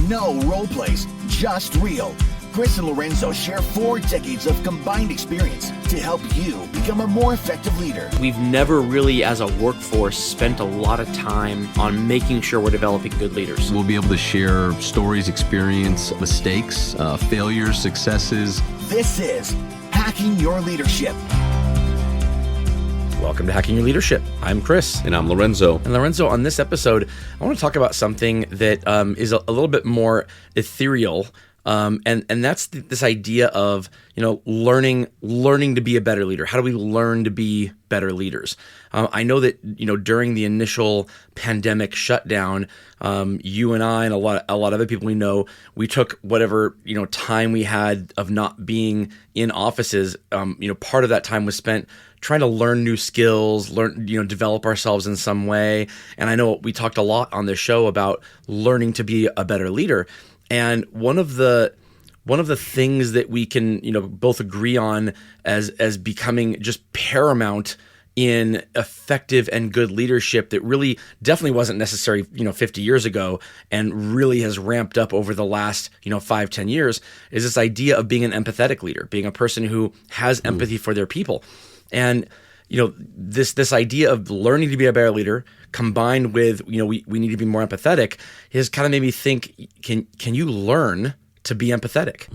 No role plays, just real. Chris and Lorenzo share 4 decades of combined experience to help you become a more effective leader. We've never really, as a workforce, spent a lot of time on making sure we're developing good leaders. We'll be able to share stories, experience, mistakes, failures, successes. This is Hacking Your Leadership. Welcome to Hacking Your Leadership. I'm Chris. And I'm Lorenzo. And Lorenzo, on this episode, I want to talk about something that is a little bit more ethereal. And that's this idea of, learning to be a better leader. How do we learn to be better leaders? I know that, during the initial pandemic shutdown, you and I and a lot of other people we know, we took whatever, time we had of not being in offices. Part of that time was spent trying to learn new skills, develop ourselves in some way. And I know we talked a lot on this show about learning to be a better leader. And one of the things that we can, both agree on as becoming just paramount in effective and good leadership that really definitely wasn't necessary, 50 years ago and really has ramped up over the last, 5-10 years is this idea of being an empathetic leader, being a person who has empathy for their people. And this idea of learning to be a better leader combined with, we need to be more empathetic has kind of made me think, can you learn to be empathetic?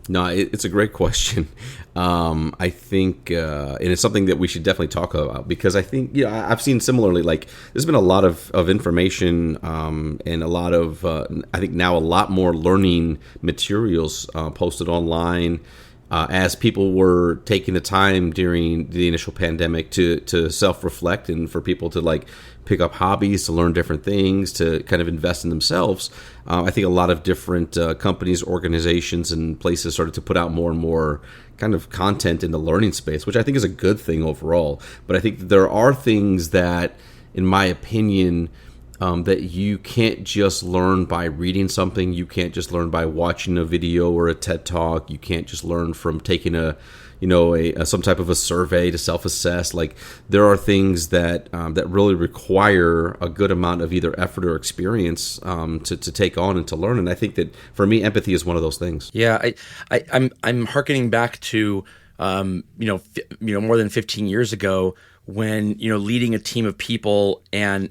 No, it's a great question. I think, and it's something that we should definitely talk about because I think, I've seen similarly, like there's been a lot of information and a lot of, I think now a lot more learning materials posted online as people were taking the time during the initial pandemic to self-reflect and for people to pick up hobbies, to learn different things, to kind of invest in themselves. I think a lot of different companies, organizations, and places started to put out more and more kind of content in the learning space, which I think is a good thing overall. But I think that there are things that, in my opinion, that you can't just learn by reading something. You can't just learn by watching a video or a TED Talk. You can't just learn from taking some type of a survey to self-assess. Like there are things that really require a good amount of either effort or experience to take on and to learn. And I think that for me, empathy is one of those things. Yeah, I'm hearkening back to more than 15 years ago when leading a team of people and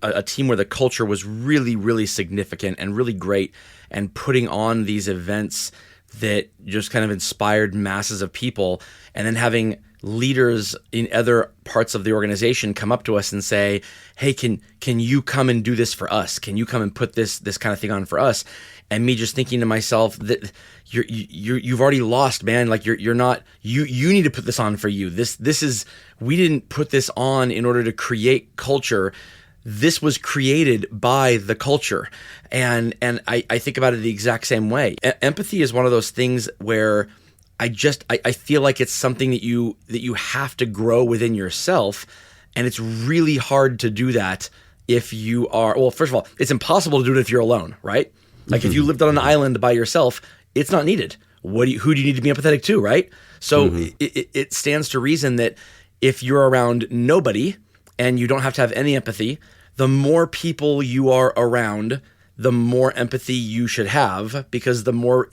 a team where the culture was really, really significant and really great, and putting on these events that just kind of inspired masses of people, and then having leaders in other parts of the organization come up to us and say, hey, can you come and do this for us? Can you come and put this kind of thing on for us? And me just thinking to myself that you've already lost, man. Like you're not, you need to put this on for you. This is, we didn't put this on in order to create culture. This was created by the culture. And I think about it the exact same way. Empathy is one of those things where I feel like it's something that you have to grow within yourself. And it's really hard to do that if you are, well, first of all, it's impossible to do it if you're alone, right? Like if you lived on an island by yourself, it's not needed. Who do you need to be empathetic to, right? So it stands to reason that if you're around nobody and you don't have to have any empathy, the more people you are around, the more empathy you should have, because the more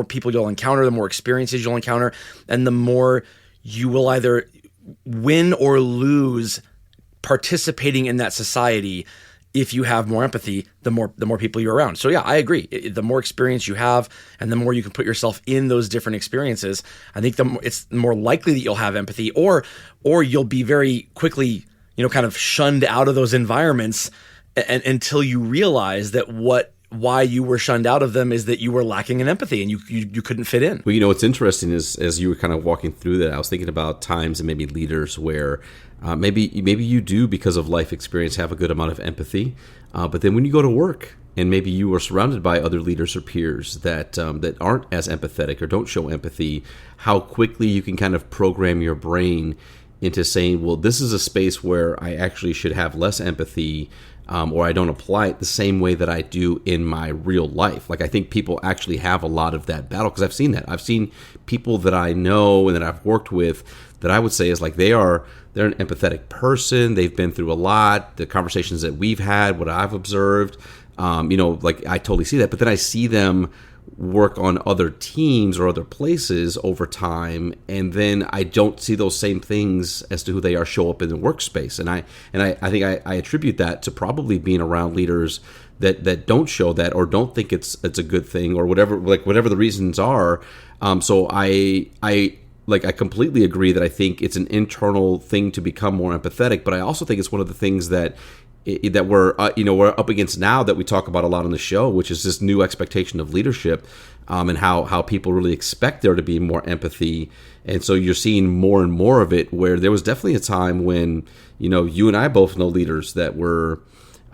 people you'll encounter, the more experiences you'll encounter, and the more you will either win or lose participating in that society. If you have more empathy, the more people you're around. So yeah, I agree. The more experience you have and the more you can put yourself in those different experiences, I think it's more likely that you'll have empathy, or you'll be very quickly, kind of shunned out of those environments until you realize that why you were shunned out of them is that you were lacking in empathy and you couldn't fit in. Well, what's interesting is as you were kind of walking through that, I was thinking about times and maybe leaders where maybe you do, because of life experience, have a good amount of empathy. But then when you go to work and maybe you are surrounded by other leaders or peers that aren't as empathetic or don't show empathy, how quickly you can kind of program your brain into saying, well, this is a space where I actually should have less empathy, or I don't apply it the same way that I do in my real life. Like I think people actually have a lot of that battle, because I've seen that. I've seen people that I know and that I've worked with that I would say is like they're an empathetic person. They've been through a lot. The conversations that we've had, what I've observed, Like I totally see that. But then I see them work on other teams or other places over time, and then I don't see those same things as to who they are show up in the workspace. And I think I attribute that to probably being around leaders that don't show that, or don't think it's a good thing, or whatever the reasons are. So I completely agree that I think it's an internal thing to become more empathetic, but I also think it's one of the things that we're up against now, that we talk about a lot on the show, which is this new expectation of leadership, and how people really expect there to be more empathy. And so you're seeing more and more of it, where there was definitely a time when, you and I both know leaders that were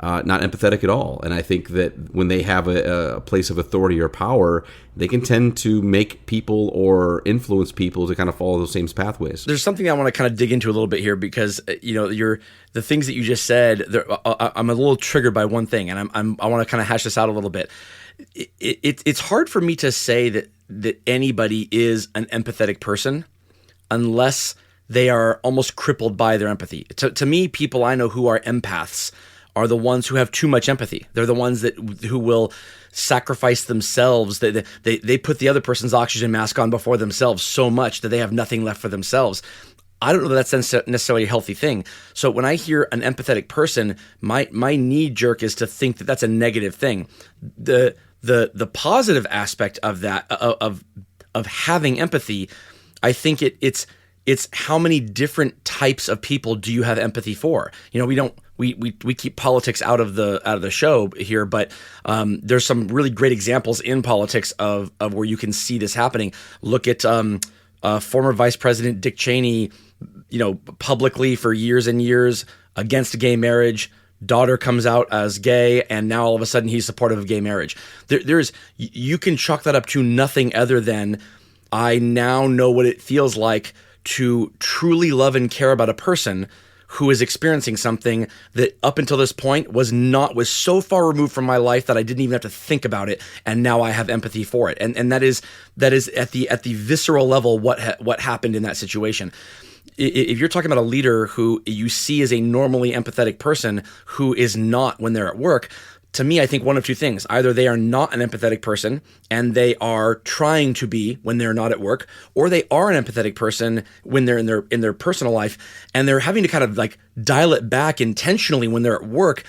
not empathetic at all. And I think that when they have a place of authority or power, they can tend to make people or influence people to kind of follow those same pathways. There's something I want to kind of dig into a little bit here, because the things that you just said, I'm a little triggered by one thing, and I want to kind of hash this out a little bit. It's hard for me to say that anybody is an empathetic person unless they are almost crippled by their empathy. To me, people I know who are empaths are the ones who have too much empathy. They're the ones who will sacrifice themselves. They put the other person's oxygen mask on before themselves so much that they have nothing left for themselves. I don't know that that's necessarily a healthy thing. So when I hear an empathetic person, my knee jerk is to think that that's a negative thing. The positive aspect of that, of having empathy, I think it's how many different types of people do you have empathy for? We keep politics out of the show here, but there's some really great examples in politics of where you can see this happening. Look at former Vice President Dick Cheney, publicly for years and years against gay marriage. Daughter comes out as gay, and now all of a sudden he's supportive of gay marriage. You can chalk that up to nothing other than, I now know what it feels like to truly love and care about a person who is experiencing something that up until this point was so far removed from my life that I didn't even have to think about it, and now I have empathy for it. And that is at the visceral level what happened in that situation. If you're talking about a leader who you see as a normally empathetic person who is not when they're at work, to me, I think one of two things. Either they are not an empathetic person and they are trying to be when they're not at work, or they are an empathetic person when they're in their personal life, and they're having to kind of like dial it back intentionally when they're at work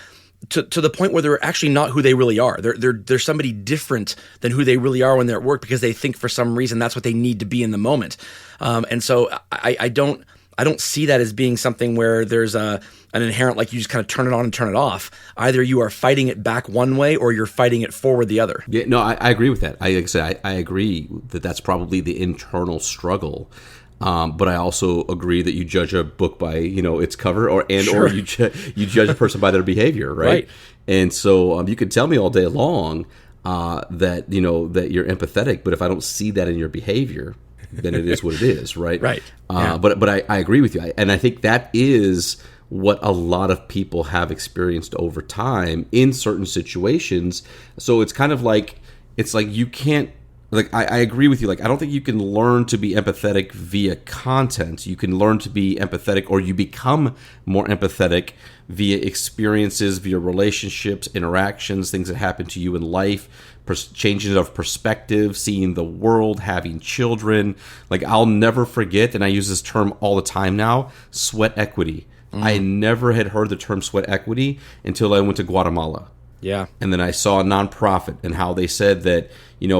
to the point where they're actually not who they really are. They're somebody different than who they really are when they're at work, because they think for some reason that's what they need to be in the moment. And so I don't see that as being something where there's an inherent, like, you just kind of turn it on and turn it off. Either you are fighting it back one way or you're fighting it forward the other. Yeah, no, I agree with that. Like I said, I agree that that's probably the internal struggle. But I also agree that you judge a book by, its cover, or you judge a person by their behavior, right? And so you could tell me all day long that you're empathetic, but if I don't see that in your behavior, then it is what it is, right? Right. Yeah. But I agree with you, and I think that is what a lot of people have experienced over time in certain situations. So it's kind of like, you can't, like, I agree with you. Like, I don't think you can learn to be empathetic via content. You can learn to be empathetic, or you become more empathetic via experiences, via relationships, interactions, things that happen to you in life, changes of perspective, seeing the world, having children. Like, I'll never forget, and I use this term all the time now, sweat equity. I never had heard the term sweat equity until I went to Guatemala. Yeah. And then I saw a nonprofit and how they said that,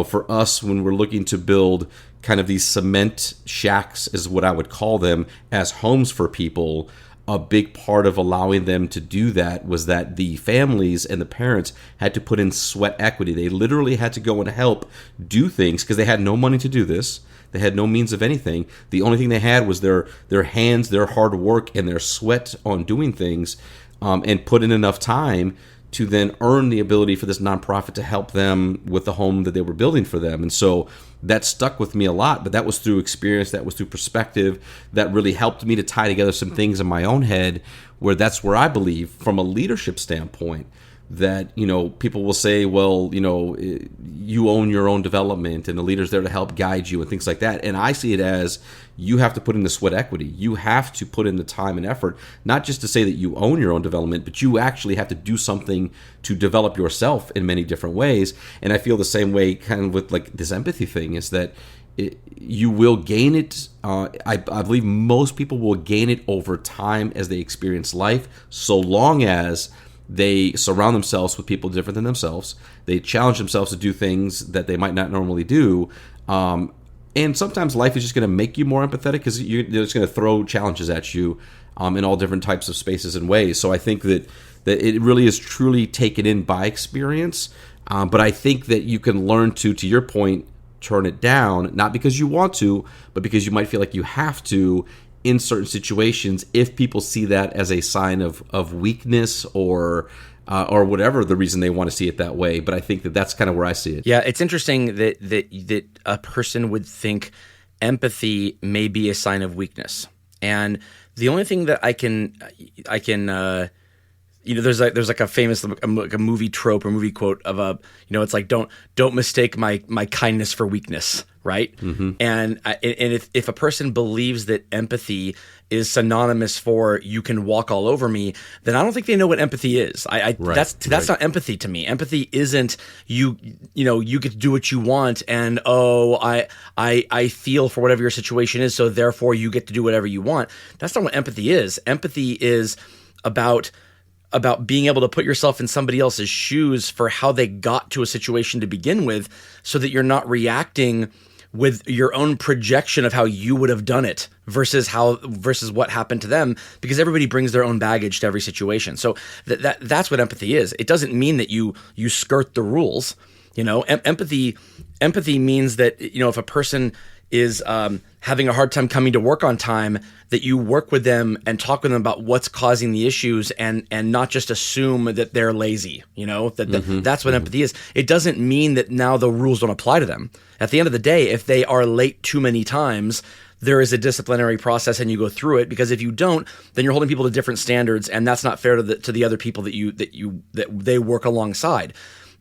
for us, when we're looking to build kind of these cement shacks, is what I would call them, as homes for people, a big part of allowing them to do that was that the families and the parents had to put in sweat equity. They literally had to go and help do things because they had no money to do this. They had no means of anything. The only thing they had was their hands, their hard work, and their sweat on doing things, and put in enough time to then earn the ability for this nonprofit to help them with the home that they were building for them. And so that stuck with me a lot, but that was through experience, that was through perspective, that really helped me to tie together some things in my own head, where that's where I believe, from a leadership standpoint, that, people will say, well, you own your own development and the leader's there to help guide you and things like that. And I see it as you have to put in the sweat equity. You have to put in the time and effort, not just to say that you own your own development, but you actually have to do something to develop yourself in many different ways. And I feel the same way kind of with like this empathy thing, is that you will gain it. I believe most people will gain it over time as they experience life, so long as they surround themselves with people different than themselves. They challenge themselves to do things that they might not normally do. And sometimes life is just going to make you more empathetic because you're just going to throw challenges at you in all different types of spaces and ways. So I think that it really is truly taken in by experience. But I think that you can learn to your point, turn it down, not because you want to, but because you might feel like you have to in certain situations if people see that as a sign of weakness or whatever the reason they want to see it that way. But I think that that's kind of where I see it. Yeah, it's interesting that a person would think empathy may be a sign of weakness. And the only thing that I can there's like a famous like a movie trope or movie quote of it's like don't mistake my kindness for weakness, right? Mm-hmm. And if a person believes that empathy is synonymous for you can walk all over me, then I don't think they know what empathy is. Right. That's not empathy to me. Empathy isn't you get to do what you want and I feel for whatever your situation is, so therefore you get to do whatever you want. That's not what empathy is. Empathy is about being able to put yourself in somebody else's shoes for how they got to a situation to begin with, so that you're not reacting with your own projection of how you would have done it versus what happened to them, because everybody brings their own baggage to every situation. So that's what empathy is. It doesn't mean that you skirt the rules. Empathy means that, if a person is having a hard time coming to work on time, that you work with them and talk with them about what's causing the issues and not just assume that they're lazy. That's what empathy is. It doesn't mean that now the rules don't apply to them. At the end of the day, if they are late too many times, there is a disciplinary process and you go through it, because if you don't, then you're holding people to different standards, and that's not fair to the other people that they work alongside.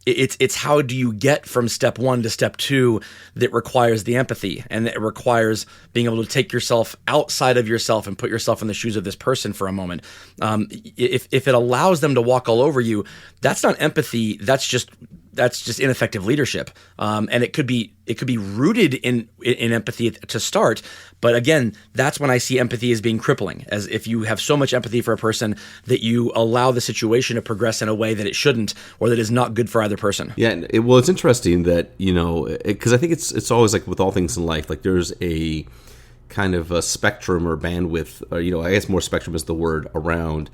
It's how do you get from step 1 to step 2 that requires the empathy, and it requires being able to take yourself outside of yourself and put yourself in the shoes of this person for a moment. If it allows them to walk all over you, that's not empathy. That's just ineffective leadership. And it could be rooted in empathy to start. But again, that's when I see empathy as being crippling, as if you have so much empathy for a person that you allow the situation to progress in a way that it shouldn't, or that is not good for either person. Yeah, well, it's interesting that, because I think it's always like with all things in life, like there's a kind of a spectrum or bandwidth, or, I guess more spectrum is the word, around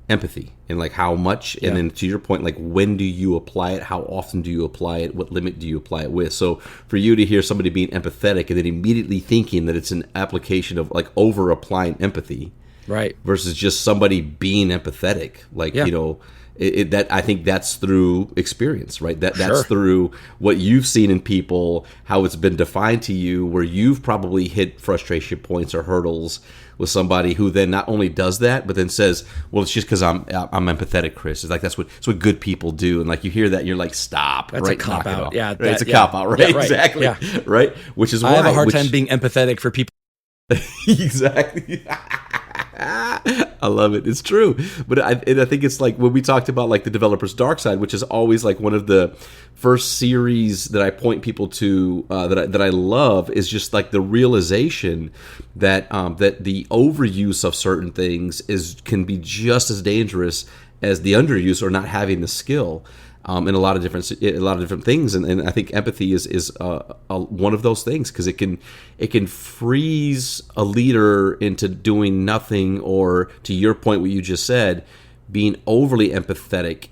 empathy and like how much, and then to your point, like when do you apply it, how often do you apply it, what limit do you apply it with? So for you to hear somebody being empathetic and then immediately thinking that it's an application of like over applying empathy, right, versus just somebody being empathetic, like that I think that's through experience, right? That's through what you've seen in people, how it's been defined to you, where you've probably hit frustration points or hurdles with somebody who then not only does that, but then says, "Well, it's just because I'm empathetic, Chris." It's like that's what what good people do, and like you hear that, and you're like, "Stop!" That's right? a cop out. Yeah, right? It's a cop out, right? Yeah, right. Exactly. Yeah. Right. Which is why I have a hard time being empathetic for people. Exactly. I love it. It's true. But I think it's like when we talked about like the developer's dark side, which is always like one of the first series that I point people to that I love, is just like the realization that that the overuse of certain things can be just as dangerous as the underuse or not having the skill. In a lot of different things, and I think empathy is one of those things, because it can freeze a leader into doing nothing, or to your point, what you just said, being overly empathetic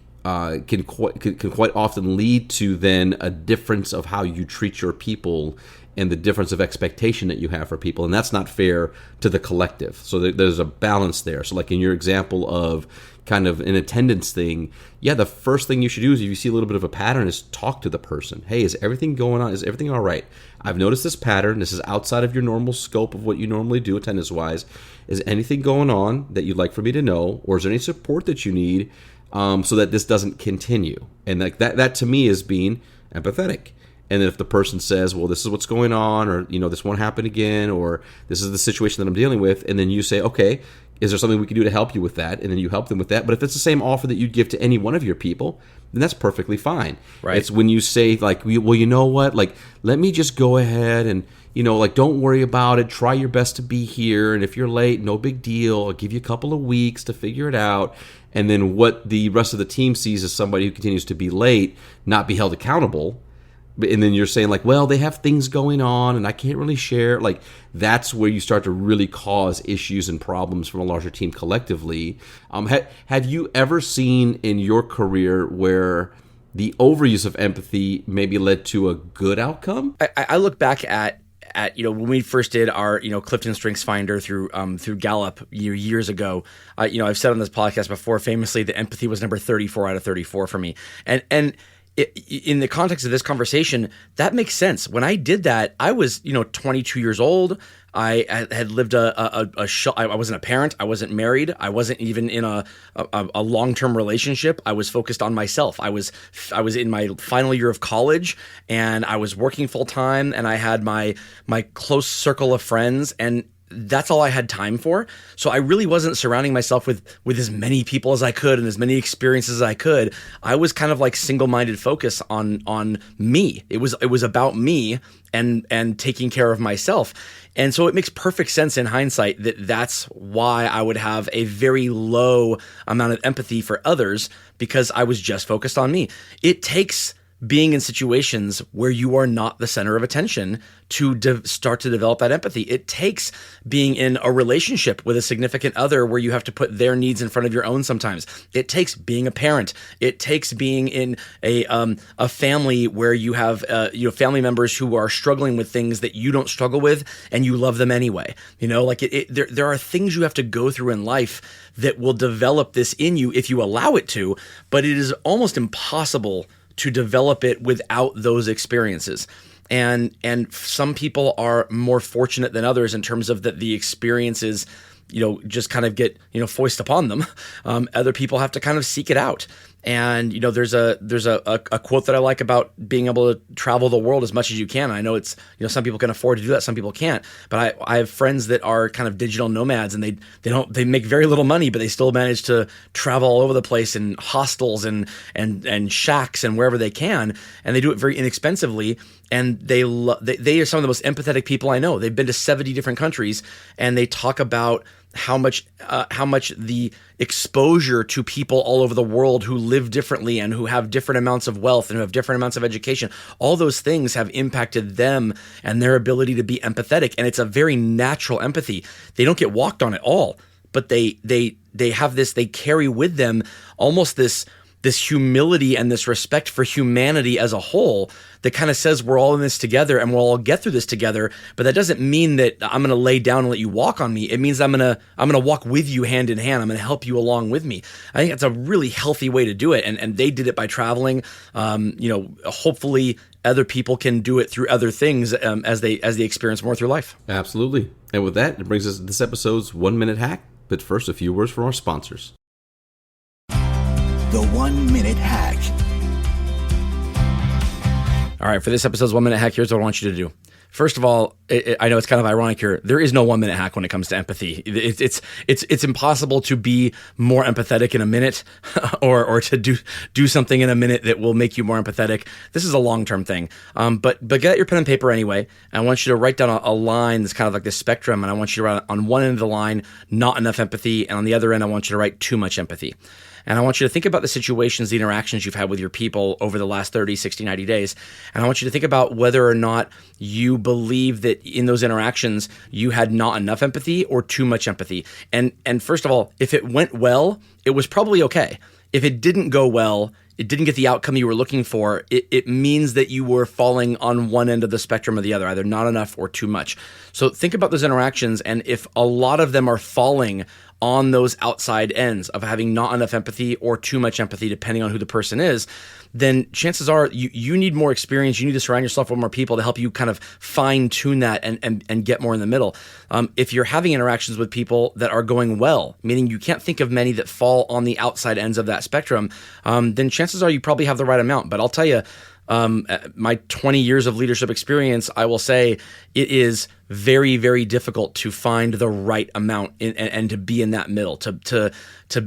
can quite often lead to then a difference of how you treat your people and the difference of expectation that you have for people, and that's not fair to the collective. So there's a balance there. So like in your example of kind of an attendance thing, the first thing you should do is, if you see a little bit of a pattern, is talk to the person. Hey, is everything going on? Is everything all right? I've noticed this pattern. This is outside of your normal scope of what you normally do attendance-wise. Is anything going on that you'd like for me to know? Or is there any support that you need so that this doesn't continue? And like that to me is being empathetic. And then if the person says, well, this is what's going on, or, this won't happen again, or this is the situation that I'm dealing with, and then you say, okay, is there something we can do to help you with that? And then you help them with that. But if it's the same offer that you'd give to any one of your people, then that's perfectly fine. Right. It's when you say, like, well, you know what? Like, let me just go ahead and, don't worry about it. Try your best to be here. And if you're late, no big deal. I'll give you a couple of weeks to figure it out. And then what the rest of the team sees as somebody who continues to be late, not be held accountable. And then you're saying, like, well, they have things going on and I can't really share. Like, that's where you start to really cause issues and problems from a larger team collectively. Have you ever seen in your career where the overuse of empathy maybe led to a good outcome? I look back at when we first did our Clifton Strengths Finder through Gallup years ago. I've said on this podcast before, famously, that empathy was number 34 out of 34 for me, and in the context of this conversation, that makes sense. When I did that, I was 22 years old. I had lived I wasn't a parent. I wasn't married. I wasn't even in a long-term relationship. I was focused on myself. I was in my final year of college, and I was working full-time, and I had my close circle of friends, and that's all I had time for. So I really wasn't surrounding myself with as many people as I could and as many experiences as I could. I was kind of like single-minded focus on me. It was about me and taking care of myself. And so it makes perfect sense in hindsight that that's why I would have a very low amount of empathy for others, because I was just focused on me. It takes being in situations where you are not the center of attention to start to develop that empathy. It takes being in a relationship with a significant other where you have to put their needs in front of your own sometimes. It takes being a parent. It takes being in a family where you have family members who are struggling with things that you don't struggle with, and you love them anyway. There are things you have to go through in life that will develop this in you if you allow it to, but it is almost impossible to develop it without those experiences. And some people are more fortunate than others in terms of that the experiences, just kind of get, foisted upon them. Other people have to kind of seek it out. And, there's a quote that I like about being able to travel the world as much as you can. I know it's, some people can afford to do that, some people can't. But I have friends that are kind of digital nomads, and they make very little money, but they still manage to travel all over the place in hostels and shacks and wherever they can. And they do it very inexpensively. And they are some of the most empathetic people I know. They've been to 70 different countries, and they talk about how much the exposure to people all over the world who live differently and who have different amounts of wealth and who have different amounts of education, all those things have impacted them and their ability to be empathetic. And it's a very natural empathy. They don't get walked on at all, but they have this, they carry with them almost this humility and this respect for humanity as a whole that kind of says we're all in this together and we'll all get through this together. But that doesn't mean that I'm going to lay down and let you walk on me. It means I'm going to walk with you hand in hand. I'm going to help you along with me. I think that's a really healthy way to do it. And they did it by traveling. Hopefully other people can do it through other things as they experience more through life. Absolutely. And with that, it brings us to this episode's 1 minute hack. But first, a few words from our sponsors. The 1 minute hack. All right, for this episode's 1 minute hack, here's what I want you to do. First of all, I know it's kind of ironic here. There is no 1 minute hack when it comes to empathy. It's impossible to be more empathetic in a minute, or to do something in a minute that will make you more empathetic. This is a long-term thing. But get out your pen and paper anyway. And I want you to write down a line that's kind of like this spectrum. And I want you to write on one end of the line, not enough empathy. And on the other end, I want you to write too much empathy. And I want you to think about the situations, the interactions you've had with your people over the last 30, 60, 90 days. And I want you to think about whether or not you believe that in those interactions you had not enough empathy or too much empathy. And first of all, if it went well, it was probably okay. If it didn't go well, it didn't get the outcome you were looking for, it means that you were falling on one end of the spectrum or the other, either not enough or too much. So think about those interactions, and if a lot of them are falling on those outside ends of having not enough empathy or too much empathy, depending on who the person is, then chances are you need more experience. You need to surround yourself with more people to help you kind of fine tune that and get more in the middle. If you're having interactions with people that are going well, meaning you can't think of many that fall on the outside ends of that spectrum, then chances are you probably have the right amount. But I'll tell you, my 20 years of leadership experience, I will say it is very, very difficult to find the right amount and to be in that middle, to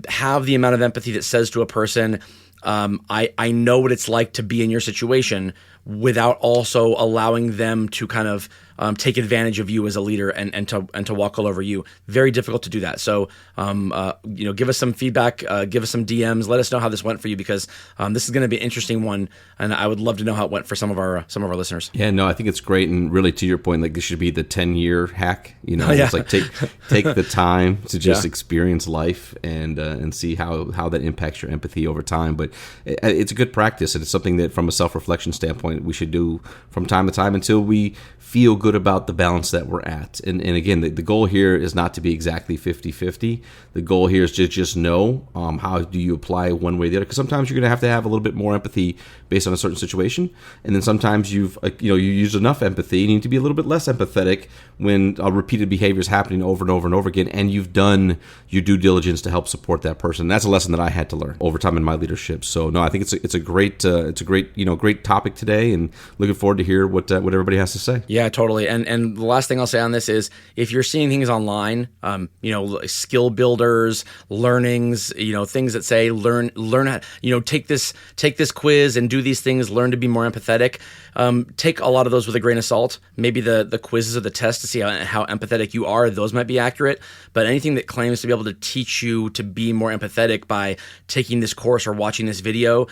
have the amount of empathy that says to a person, I know what it's like to be in your situation, without also allowing them to kind of take advantage of you as a leader and to walk all over you. Very difficult to do that. So, give us some feedback, give us some DMs, let us know how this went for you, because this is going to be an interesting one, and I would love to know how it went for some of our listeners. Yeah, no, I think it's great, and really to your point, like this should be the 10-year hack. Yeah. It's like take the time to just experience life and see how that impacts your empathy over time. But it's a good practice, and it's something that, from a self-reflection standpoint, we should do from time to time until we feel good about the balance that we're at. And again, the goal here is not to be exactly 50-50. The goal here is to just know how do you apply one way or the other. Because sometimes you're going to have a little bit more empathy based on a certain situation. And then sometimes you use enough empathy. You need to be a little bit less empathetic when repeated behavior is happening over and over and over again. And you've done your due diligence to help support that person. And that's a lesson that I had to learn over time in my leadership. So no, I think it's a great great topic today, and looking forward to hear what everybody has to say. Yeah, totally. And the last thing I'll say on this is, if you're seeing things online, skill builders, learnings, things that say learn how, take this quiz and do these things, learn to be more empathetic. Take a lot of those with a grain of salt. Maybe the quizzes or the tests to see how empathetic you are, those might be accurate. But anything that claims to be able to teach you to be more empathetic by taking this course or watching this video,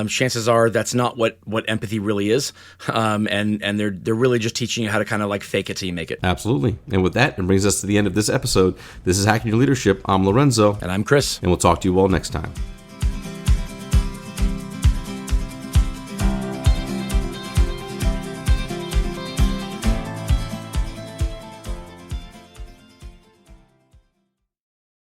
chances are that's not what empathy really is. And they're really just teaching you how to kind of like fake it till you make it. Absolutely. And with that, it brings us to the end of this episode. This is Hacking Your Leadership. I'm Lorenzo. And I'm Chris. And we'll talk to you all next time.